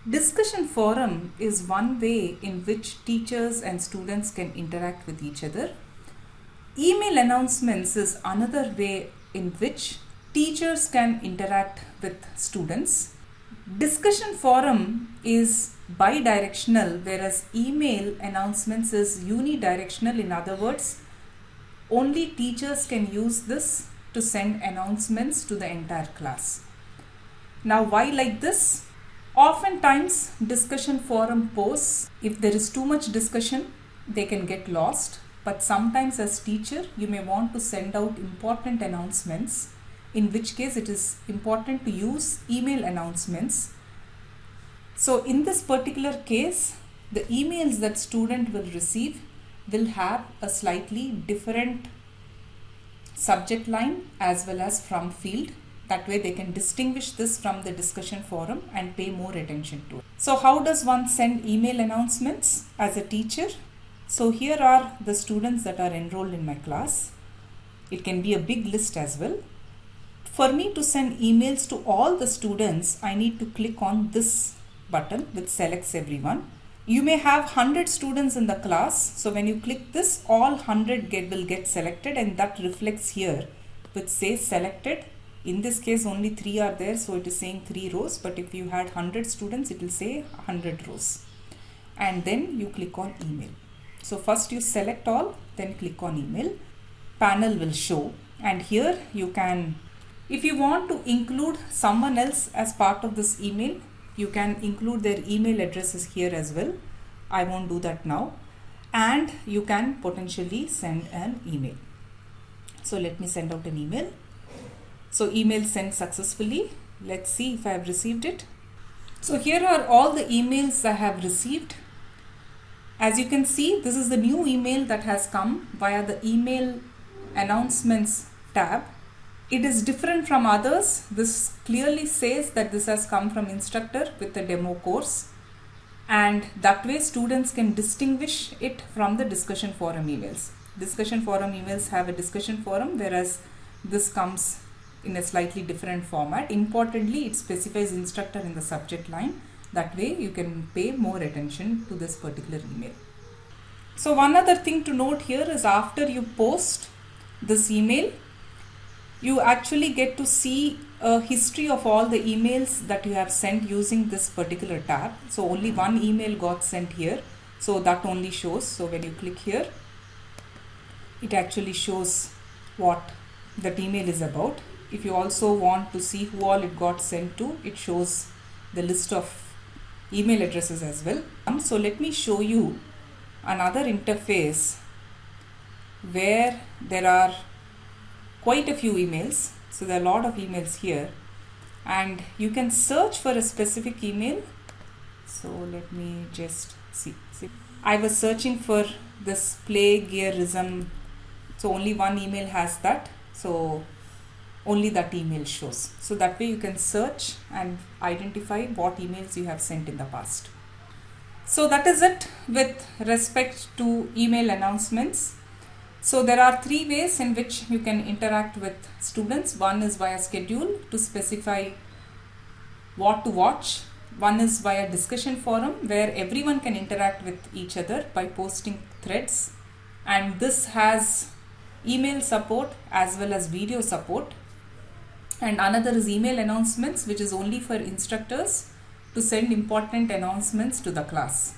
Discussion forum is one way in which teachers and students can interact with each other. Email announcements is another way in which teachers can interact with students. Discussion forum is bidirectional, whereas email announcements is unidirectional. In other words, only teachers can use this to send announcements to the entire class. Now, why like this? Oftentimes, discussion forum posts, if there is too much discussion, they can get lost. But sometimes as teacher, you may want to send out important announcements, in which case it is important to use email announcements. So in this particular case, the emails that student will receive will have a slightly different subject line as well as from field. That way they can distinguish this from the discussion forum and pay more attention to it. So how does one send email announcements as a teacher? So here are the students that are enrolled in my class. It can be a big list as well. For me to send emails to all the students, I need to click on this button which selects everyone. You may have 100 students in the class. So when you click this, all 100 will get selected, and that reflects here which says selected. In this case only 3 are there, so it is saying 3 rows, but if you had 100 students it will say 100 rows. And then you click on email. So first you select all, then click on email. Panel will show, and here you can, if you want to include someone else as part of this email, you can include their email addresses here as well. I won't do that now. And you can potentially send an email. So let me send out an email. So email sent successfully. Let's see if I have received it. So here are all the emails I have received. As you can see, this is the new email that has come via the email announcements tab. It is different from others. This clearly says that this has come from instructor with the demo course, and that way students can distinguish it from the discussion forum emails. Discussion forum emails have a discussion forum, whereas this comes in a slightly different format. Importantly, it specifies instructor in the subject line. That way you can pay more attention to this particular email. So one other thing to note here is, after you post this email, you actually get to see a history of all the emails that you have sent using this particular tab. So only one email got sent here, so that only shows. So when you click here, it actually shows what that email is about. If you also want to see who all it got sent to, it shows the list of email addresses as well. So let me show you another interface where there are quite a few emails. So there are a lot of emails here, and you can search for a specific email. So let me just see. I was searching for this plagiarism. So only one email has that. So only that email shows. So that way you can search and identify what emails you have sent in the past. So that is it with respect to email announcements. So there are 3 ways in which you can interact with students. One is via schedule to specify what to watch. One is via discussion forum, where everyone can interact with each other by posting threads. And this has email support as well as video support. And another is email announcements, which is only for instructors to send important announcements to the class.